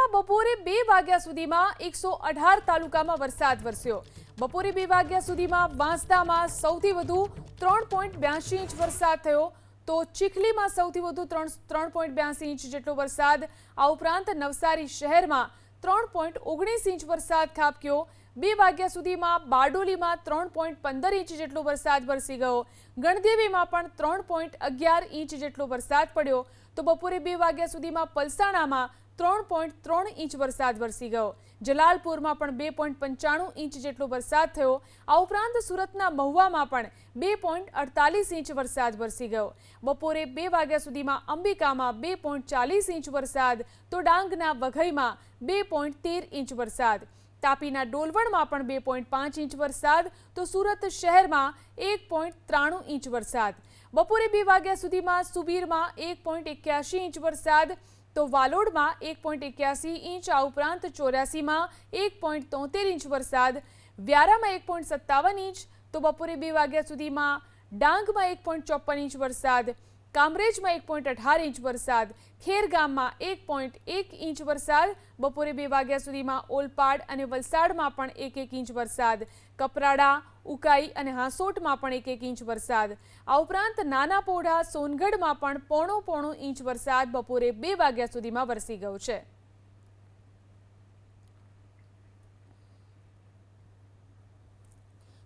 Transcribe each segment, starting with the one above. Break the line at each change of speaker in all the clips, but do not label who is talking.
વલસાડમાં બપોરે 2 વાગ્યા સુધીમાં 118 તાલુકામાં વરસાદ વરસ્યો। બપોરે 2 વાગ્યા સુધીમાં વાંસદામાં સૌથી વધુ 3.82 ઇંચ વરસાદ થયો, તો ચીખલીમાં સૌથી વધુ 3.82 ઇંચ જેટલો વરસાદ। આ ઉપરાંત નવસારી શહેરમાં 3.19 ઇંચ વરસાદ ખાબક્યો। 2 વાગ્યા સુધીમાં બારડોલીમાં 3.15 ઇંચ જેટલો વરસાદ વરસી ગયો। ગણદેવીમાં પણ 3.11 ઇંચ જેટલો વરસાદ પડ્યો, તો બપોરે 2 વાગ્યા સુધીમાં પલસાણામાં 3.3 ઇંચ વરસાદ વરસી ગયો। જલાલપુરમાં પણ 2.95 ઇંચ જેટલો વરસાદ થયો। આ ઉપરાંત સુરતના મહુવામાં પણ 2.48 ઇંચ વરસાદ વરસી ગયો। બપોરે 2 વાગ્યા સુધીમાં અંબિકામાં 2.40 ઇંચ વરસાદ, તો ડાંગના વઘઈમાં 2.13 ઇંચ વરસાદ, તાપીના ડોલવણમાં પણ 2.5 ઇંચ વરસાદ, તો સુરત શહેરમાં 1.93 ઇંચ વરસાદ। બપોરે 2 વાગ્યા સુધીમાં સુબીરમાં 1.81 ઇંચ વરસાદ, તો વાલોડમાં 1.81 ઇંચ, આ ઉપરાંત 84માં 1.73 ઇંચ વરસાદ, વ્યારામાં 1.57 ઇંચ, તો બપોરે 2 વાગ્યા સુધીમાં ડાંગમાં 1.54 ઇંચ વરસાદ, કામરેજમાં 1.18 ઇંચ વરસાદ, ખેરગામમાં 1.1 ઇંચ વરસાદ। બપોરે 2 વાગ્યા સુધીમાં ઓલપાડ અને વલસાડમાં પણ 1 ઇંચ વરસાદ, કપરાડા, ઉકાઈ અને હાંસોટમાં પણ 1 ઇંચ વરસાદ। આ ઉપરાંત નાના પોઢા, સોનગઢમાં પણ પોણો ઇંચ વરસાદ બપોરે 2 વાગ્યા સુધીમાં વરસી ગયો છે।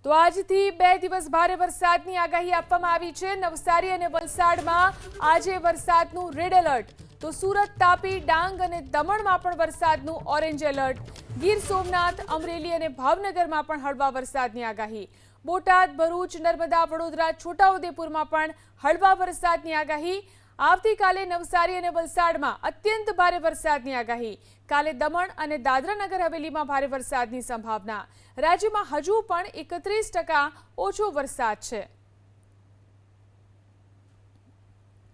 તો આજથી 2 દિવસ ભારે વરસાદની આગાહી આપવામાં આવી છે। નવસારી અને વલસાડમાં આજે વરસાદનું રેડ એલર્ટ, તો સુરત, તાપી, ડાંગ અને દમણમાં પણ વરસાદનું ઓરેન્જ એલર્ટ। ગીર સોમનાથ, અમરેલી અને ભાવનગરમાં પણ હળવા વરસાદની આગાહી। બોટાદ, ભરૂચ, નર્મદા, વડોદરા, છોટાઉદેપુરમાં પણ હળવા વરસાદની આગાહી। આવતીકાલે નવસારી અને વલસાડમાં અત્યંત ભારે વરસાદની આગાહી। કાલે દમણ અને દાદરા નગર હવેલીમાં ભારે વરસાદની સંભાવના। રાજ્યમાં હજુ પણ 31% ઓછો વરસાદ છે।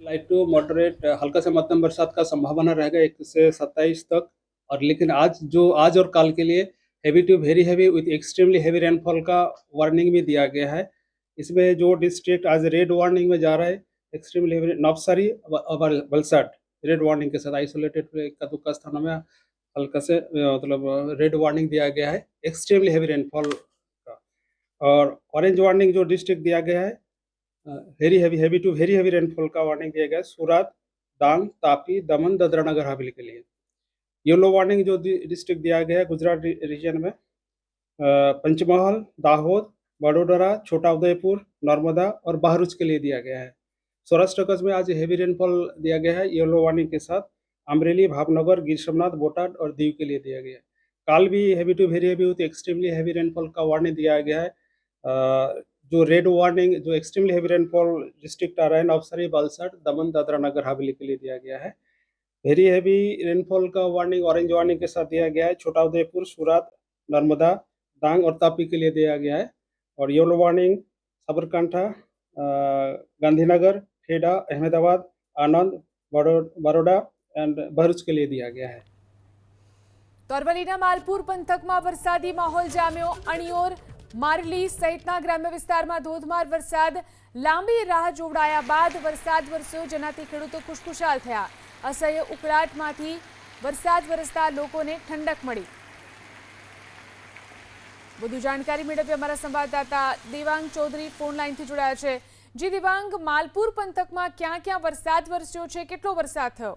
लाइट टू मॉडरेट हल्का से मध्यम बरसात का संभावना रहेगा 1 से 27 तक। और लेकिन आज और कल के लिए heavy to very heavy with extremely heavy rainfall का वार्निंग भी दिया गया है। इसमें जो डिस्ट्रिक्ट आज रेड वार्निंग में जा रहा है, एक्सट्रीमली हेवी नवसारी और वलसाड रेड वार्निंग के साथ आइसोलेटेड का दुक्का स्थानों में हल्का से मतलब रेड वार्निंग दिया गया है एक्सट्रीमली हेवी रेनफॉल का। और ऑरेंज वार्निंग जो डिस्ट्रिक्ट दिया गया है, heavy to very heavy rainfall का वार्निंग दिया गया है सूरत, डांग, तापी, दमन, दादरा नगर हवेली के लिए। येलो वार्निंग जो डिस्ट्रिक्ट दिया गया है गुजरात रीजन में, पंचमहल, दाहोद, वडोदरा, छोटा उदयपुर, नर्मदा और बहरूच के लिए दिया गया है। सौराष्ट्र कच्छ में आज हेवी रेनफॉल दिया गया है येलो वार्निंग के साथ। अमरेली, भावनगर, गिर सोमनाथ, बोटाद और दीव के लिए दिया गया है। काल भी heavy to very heavy with extremely heavy rainfall का वार्निंग दिया गया है। जो रेड वार्निंग जो एक्सट्रीमली हेवी रेनफॉल डिस्ट्रिक्ट आ रहा है नवसारी, वलसाड, दमन, दादरा नगर हवेली के लिए दिया गया है। वेरी हेवी रेनफॉल का वार्निंग ऑरेंज वार्निंग के साथ दिया गया है छोटा उदयपुर, सूरत, नर्मदा, डांग और तापी के लिए दिया गया है। और yellow warning Sabarkantha, Gandhinagar, Kheda, Ahmedabad, Anand, Baroda and Bharuch के लिए दिया गया है।
તો અરવલ્લીના માલપુર પંથકમાં વરસાદી માહોલ જામ્યો। અણિયોર, મારલી સહિતના ગ્રામ્ય વિસ્તારમાં ધોધમાર વરસાદ। લાંબી રાહ જોવડાયા બાદ વરસાદ વરસ્યો, જેનાથી ખેડૂતો ખુશખુશાલ થયા। અસહ્ય ઉકળાટમાંથી વરસાદ વરસતા લોકોને ઠંડક મળી। વધુ જાણકારી મેળવી અમારા સંવાદદાતા દેવાંગ ચૌધરી ફોન લાઈનથી જોડાયા છે। જી દેવાંગ, માલપુર પંથકમાં ક્યાં વરસાદ વરસ્યો છે, કેટલો વરસાદ થયો?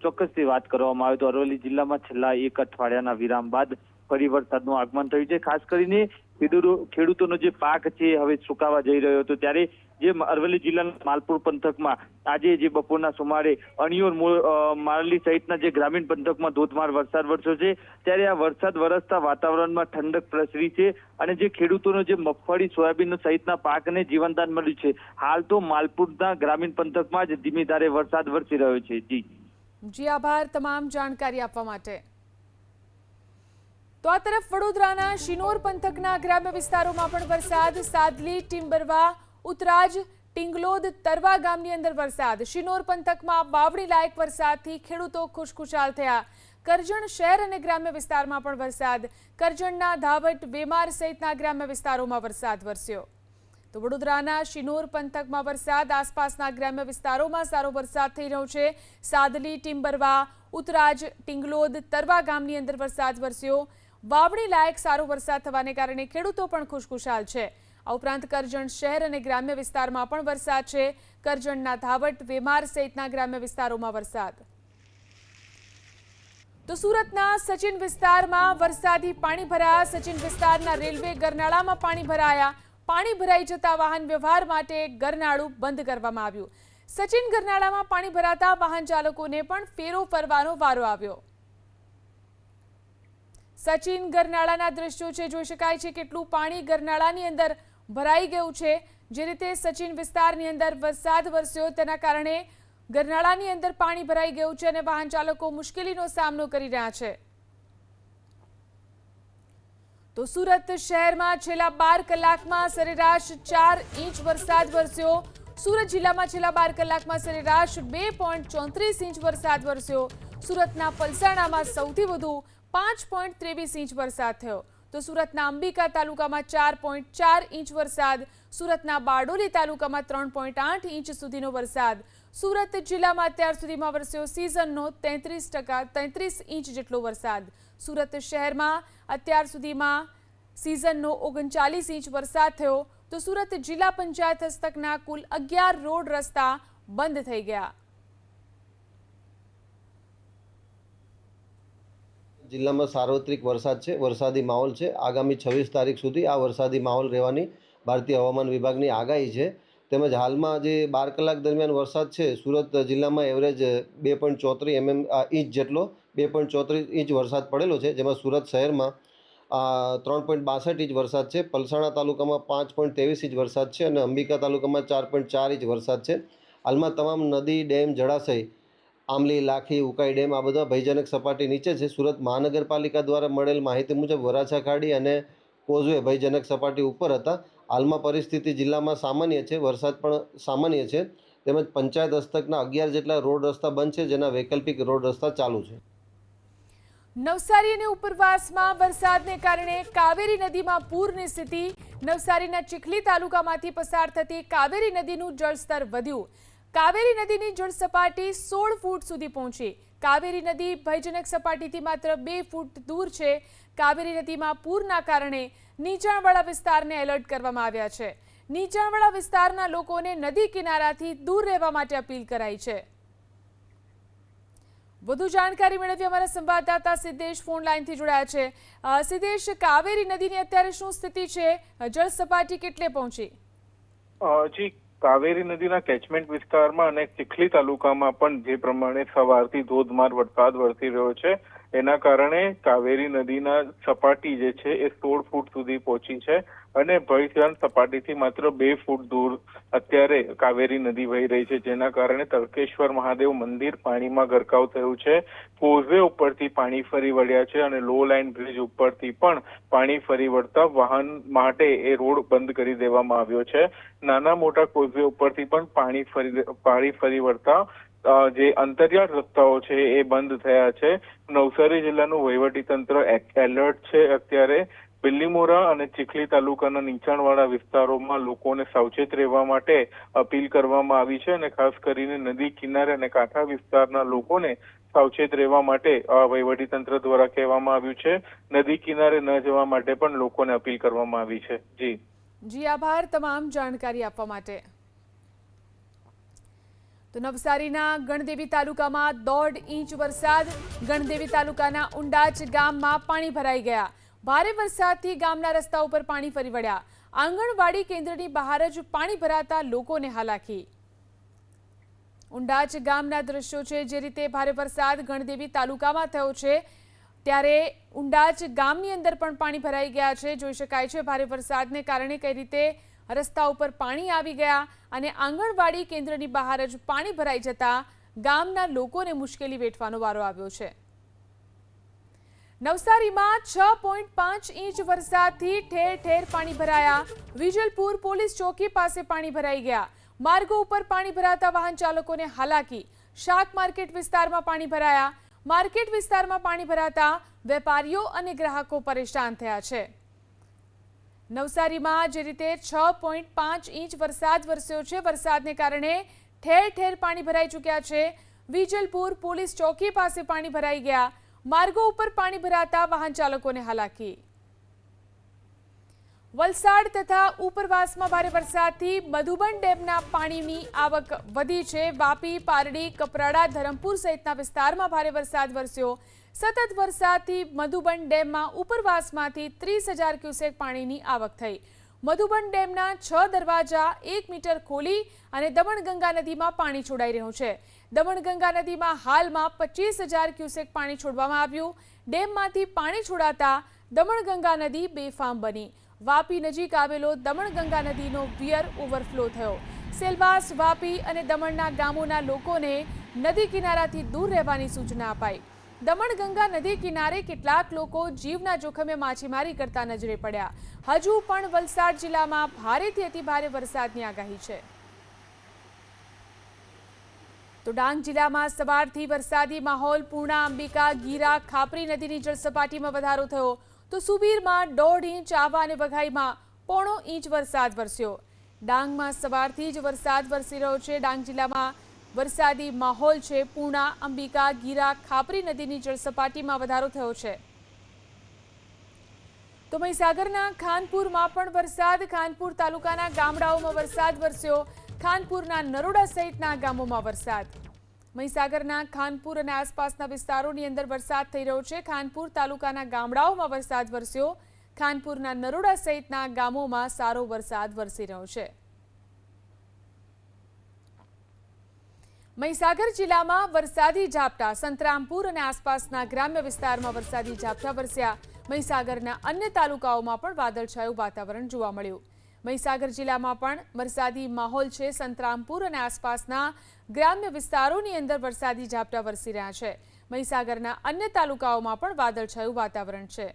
ચોક્કસથી વાત કરવામાં આવે તો અરવલ્લી જિલ્લામાં છેલ્લા 1 અઠવાડિયાના વિરામ બાદ ફરી વરસાદનું આગમન થયું છે। ખાસ કરીને ખેડૂતોનો જે પાક છે હવે સુકાવા જઈ રહ્યો હતો, ત્યારે જે અરવલ્લી જિલ્લાના માલપુર પંથકમાં આજે જે બપોરના સુમારે અણિયોર, મારલી સહિતના જે ગ્રામીણ પંથકમાં ધોધમાર વરસાદ વરસ્યો છે। ત્યારે આ વરસાદ વરસતા વાતાવરણમાં ઠંડક પ્રસરી છે અને જે ખેડૂતોનો જે મગફળી, સોયાબીન સહિતના પાકને જીવનદાન મળ્યું છે। હાલ તો માલપુરના ગ્રામીણ પંથકમાં જ ધીમી ધારે વરસાદ વરસી રહ્યો છે।
જી આભાર તમામ જાણકારી આપવા માટે। તો આ તરફ વડોદરાના શિનોર પંથકના ગ્રામ્ય વિસ્તારોમાં પણ વરસાદ। સાદલી, ટિમ્બરવા, ઉતરાજ, ટિંગલોદ, તરવા ગામની અંદર વરસાદ। શિનોર પંથકમાં વાવણી લાયક વરસાદથી ખેડૂતો ખુશખુશાલ થયા। કરજણ શહેર અને ગ્રામ્ય વિસ્તારમાં પણ વરસાદ। કરજણના ધાવટ, વેમાર સહિતના ગ્રામ્ય વિસ્તારોમાં વરસાદ વરસ્યો। તો વડોદરાના શિનોર પંથકમાં વરસાદ, આસપાસના ગ્રામ્ય વિસ્તારોમાં સારો વરસાદ થઈ રહ્યો છે। સાદલી, ટિમ્બરવા, ઉતરાજ, ટિંગલોદ, તરવા ગામની અંદર વરસાદ વરસ્યો। વાવણી લાયક સારો વરસાદ થવાને કારણે ખેડૂતો પણ ખુશખુશાલ છે। આ ઉપરાંત કરજણ શહેર અને ગ્રામ્ય વિસ્તારમાં પણ વરસાદ છે। કરજણના ધાવટ, વેમાર સહિતના ગ્રામ્ય વિસ્તારોમાં વરસાદ। તો સુરતના સચિન વિસ્તારમાં વરસાદી પાણી ભરાયા। સચિન વિસ્તારના રેલવે ગરનાળામાં પાણી ભરાયા। પાણી ભરાઈ જતા વાહન વ્યવહાર માટે ગરનાળું બંધ કરવામાં આવ્યું। સચિન ગરનાળામાં પાણી ભરાતા વાહન ચાલકોને પણ ફેરો ફરવાનો વારો આવ્યો। સચિન ગરનાળાના દ્રશ્યો છે, જોઈ શકાય છે કેટલું પાણી ગરનાળાની અંદર ભરાઈ ગયું છે। જે રીતે સચિન વિસ્તારની અંદર વરસાદ વરસ્યો તેના કારણે ગરનાળાની અંદર પાણી ભરાઈ ગયું છે અને વાહન ચાલકો મુશ્કેલીનો સામનો કરી રહ્યા છે। તો સુરત શહેરમાં છેલ્લા 12 કલાકમાં સરેરાશ 4 ઇંચ વરસાદ વરસ્યો। સુરત જિલ્લામાં છેલ્લા 12 કલાકમાં સરેરાશ 2.34 ઇંચ વરસાદ વરસ્યો। સુરતના પલસાણામાં સૌથી વધુ 5.23 ઇંચ વરસાદ થયો। તો સુરતના અંબિકા તાલુકામાં 4.4 ઇંચ વરસાદ, સુરતના બારડોલી તાલુકામાં 3.8 ઇંચ સુધીનો વરસાદ। સુરત જિલ્લામાં અત્યાર સુધીમાં વરસ્યો સિઝનનો 33 ઇંચ જેટલો વરસાદ। સુરત શહેરમાં અત્યાર સુધીમાં સિઝનનો 39 ઇંચ વરસાદ થયો। તો સુરત જિલ્લા પંચાયત હસ્તકના કુલ 11 રોડ રસ્તા બંધ થઈ ગયા।
જિલ્લામાં સાર્વત્રિક વરસાદ છે, વરસાદી માહોલ છે। આગામી 26 તારીખ સુધી આ વરસાદી માહોલ રહેવાની ભારતીય હવામાન વિભાગની આગાહી છે। તેમજ હાલમાં જે 12 કલાક દરમિયાન વરસાદ છે, સુરત જિલ્લામાં એવરેજ 2.34 ઇંચ જેટલો 2.34 ઇંચ વરસાદ પડેલો છે, જેમાં સુરત શહેરમાં 3.62 ઇંચ વરસાદ છે, પલસાણા તાલુકામાં 5.23 ઇંચ વરસાદ છે અને અંબિકા તાલુકામાં 4.4 ઇંચ વરસાદ છે। હાલમાં તમામ નદી, ડેમ, જળાશય, આમલી, લાખી, ઉકાઈ ડેમ આ બધા ભયજનક સપાટી નીચે છે। સુરત મહાનગરપાલિકા દ્વારા મળેલ માહિતી મુજબ વરાછા ખાડી અને કોઝવે ભયજનક સપાટી ઉપર હતા। હાલમાં પરિસ્થિતિ જિલ્લામાં સામાન્ય છે, વરસાદ પણ સામાન્ય છે। તેમજ પંચાયત હસ્તકના 11 જેટલા રોડ રસ્તા બંધ છે, જેના વૈકલ્પિક રોડ રસ્તા ચાલુ છે।
નવસારી અને ઉપરવાસમાં વરસાદને કારણે કાવેરી નદીમાં પૂરની સ્થિતિ। નવસારીના ચીખલી તાલુકામાંથી પસાર થતી કાવેરી નદીનું જળસ્તર વધ્યું। કાવેરી નદીની જળ સપાટી 16 ફૂટ સુધી પહોંચી। કાવેરી નદી ભયજનક સપાટીથી માત્ર 2 ફૂટ દૂર છે। કાવેરી નદીમાં પૂરના કારણે નીચાણવાળા વિસ્તારને એલર્ટ કરવામાં આવ્યા છે। નીચાણવાળા વિસ્તારના લોકોને નદી કિનારાથી દૂર રહેવા માટે અપીલ કરાઈ છે। વધુ જાણકારી મેળવી અમારા સંવાદદાતા સિદ્ધેશ ફોન લાઈનથી જોડાયા છે। સિદ્ધેશ, કાવેરી નદીની અત્યારે શું સ્થિતિ છે? જળ સપાટી કેટલે પહોંચી?
જી, કાવેરી નદીના કેચમેન્ટ વિસ્તારમાં અને ચીખલી તાલુકામાં પણ જે પ્રમાણે સવારથી ધોધમાર વરસાદ વરસી રહ્યો છે, એના કારણે કાવેરી નદીના સપાટી જે છે એ 16 ફૂટ સુધી પહોંચી છે અને ભયજનક સપાટીથી માત્ર 2 ફૂટ દૂર અત્યારે કાવેરી નદી વહી રહી છે, જેના કારણે તળકેશ્વર મહાદેવ મંદિર પાણીમાં ગરકાવ થયું છે। કોઝવે ઉપરથી પાણી ફરી વળ્યા છે અને લો લાઇન બ્રિજ ઉપરથી પણ પાણી ફરી વળતા વાહન માટે એ રોડ બંધ કરી દેવામાં આવ્યો છે। નાના મોટા કોઝવે ઉપરથી પણ પાણી ફરી વળતા જે અંતરિયાળ રસ્તાઓ છે એ બંધ થયા છે। નવસારી જિલ્લાનું વહીવટીતંત્ર એલર્ટ છે। અત્યારે બિલ્લીમોરા અને ચીખલી તાલુકાના નીચાણવાળા વિસ્તારોમાં લોકોને સાવચેત રહેવા માટે અપીલ કરવામાં આવી છે અને ખાસ કરીને નદી કિનારે અને કાંઠા વિસ્તારના લોકોને સાવચેત રહેવા માટે વહીવટીતંત્ર દ્વારા કહેવામાં આવ્યું છે। નદી કિનારે ન જવા માટે પણ લોકોને અપીલ કરવામાં આવી છે।
જી, આભાર તમામ જાણકારી આપવા માટે। તો નવસારીના ગણદેવી તાલુકામાં 1.5 ઇંચ વરસાદ। ગણદેવી તાલુકાના ઉંડાચ ગામમાં પાણી ભરાઈ ગયા। ભારે વરસાદથી ગામના રસ્તા ઉપર પાણી ફરી વળ્યા। આંગણવાડી કેન્દ્રની બહાર જ પાણી ભરાતા લોકોને હાલાકી। ઉંડાચ ગામના દ્રશ્યો છે, જે રીતે ભારે વરસાદ ગણદેવી તાલુકામાં થયો છે ત્યારે ઉંડાચ ગામની અંદર પણ પાણી ભરાઈ ગયા છે। જોઈ શકાય છે ભારે વરસાદને કારણે કઈ રીતે રસ્તા ઉપર પાણી આવી ગયા અને આંગણવાડી કેન્દ્રની બહાર જ પાણી ભરાઈ જતા ગામના લોકોને મુશ્કેલી વેઠવાનો વારો આવ્યો છે। નવસારીમાં 6.5 ઇંચ વરસાદથી ઠેર ઠેર પાણી ભરાયા। વિજલપુર પોલીસ ચોકી પાસે પાણી ભરાઈ ગયા। માર્ગો ઉપર પાણી ભરાતા વાહન ચાલકોને હાલાકી। શાક માર્કેટ વિસ્તારમાં પાણી ભરાયા। માર્કેટ વિસ્તારમાં પાણી ભરાતા વેપારીઓ અને ગ્રાહકો પરેશાન થયા છે। નવસારીમાં જે રીતે 6.5 ઇંચ વરસાદ વરસ્યો છે, વરસાદને કારણે ઠેર ઠેર પાણી ભરાઈ ચૂક્યા છે. વિજલપુર પોલીસ ચોકી પાસે પાણી ભરાઈ ગયા. માર્ગો ઉપર પાણી ભરાતા વાહન ચાલકોને હાલાકી. વલસાડ તથા ઉપરવાસમાં ભારે વરસાદથી મધુબન ડેમના પાણીની આવક વધી છે. વાપી, પારડી, કપરાડા, ધરમપુર સહિતના વિસ્તારમાં ભારે વરસાદ વરસ્યો. સતત વરસાદથી મધુબન ડેમમાં ઉપરવાસમાંથી 30,000 ક્યુસેક પાણીની આવક થઈ. મધુબન ડેમના 6 દરવાજા 1 મીટર ખોલી અને દમણગંગા નદીમાં પાણી છોડાઈ રહ્યું છે. દમણગંગા નદીમાં હાલમાં 25,000 ક્યુસેક પાણી છોડવામાં આવ્યું. ડેમમાંથી પાણી છોડાતા દમણગંગા નદી બેફામ બની. વાપી નજીક આવેલો દમણગંગા નદીનો વિયર ઓવરફ્લો થયો. સેલવાસ, વાપી અને દમણના ગામોના લોકોને નદી કિનારાથી દૂર રહેવાની સૂચના અપાઈ. દમણગંગા નદી કિનારે કેટલાક લોકો જીવના જોખમે માછીમારી કરતા નજરે પડ્યા. હજુ પણ વલસાડ જિલ્લામાં ભારેથી અતિભારે વરસાદની આગાહી છે. તો ડાંગ જિલ્લામાં સવારથી વરસાદી માહોલ. પૂર્ણા, અંબિકા, ગીરા, ખાપરી નદીની જળસપાટીમાં વધારો થયો. તો સુબીરમાં 1.5 ઇંચ, આવા અને વઘાઈમાં 0.5 ઇંચ વરસાદ વરસ્યો. ડાંગમાં સવારથી જ વરસાદ વરસી રહ્યો છે. ડાંગ જિલ્લામાં વરસાદી માહોલ છે. પૂર્ણા, અંબિકા, ગીરા, ખાપરી નદીની જળસપાટીમાં વધારો થયો છે. તો મહીસાગરના ખાનપુરમાં પણ વરસાદ. ખાનપુર તાલુકાના ગામડાઓમાં વરસાદ વરસ્યો. ખાનપુરના નરોડા સહિતના ગામોમાં વરસાદ. મહીસાગરના ખાનપુર અને આસપાસના વિસ્તારોની અંદર વરસાદ થઈ રહ્યો છે. ખાનપુર તાલુકાના ગામડાઓમાં વરસાદ વરસ્યો. ખાનપુરના નરોડા સહિતના ગામોમાં સારો વરસાદ વરસી રહ્યો છે. મહીસાગર જિલ્લામાં વરસાદી ઝાપટા. સંતરામપુર અને આસપાસના ગ્રામ્ય વિસ્તારમાં વરસાદી ઝાપટા વરસ્યા. મહીસાગરના અન્ય તાલુકાઓમાં પણ વાદળછાયું વાતાવરણ જોવા મળ્યું. મહીસાગર જિલ્લામાં પણ વરસાદી માહોલ છે. સંતરામપુર અને આસપાસના ગ્રામ્ય વિસ્તારોની અંદર વરસાદી ઝાપટા વરસી રહ્યા છે. મહીસાગરના અન્ય તાલુકાઓમાં પણ વાદળછાયું વાતાવરણ છે.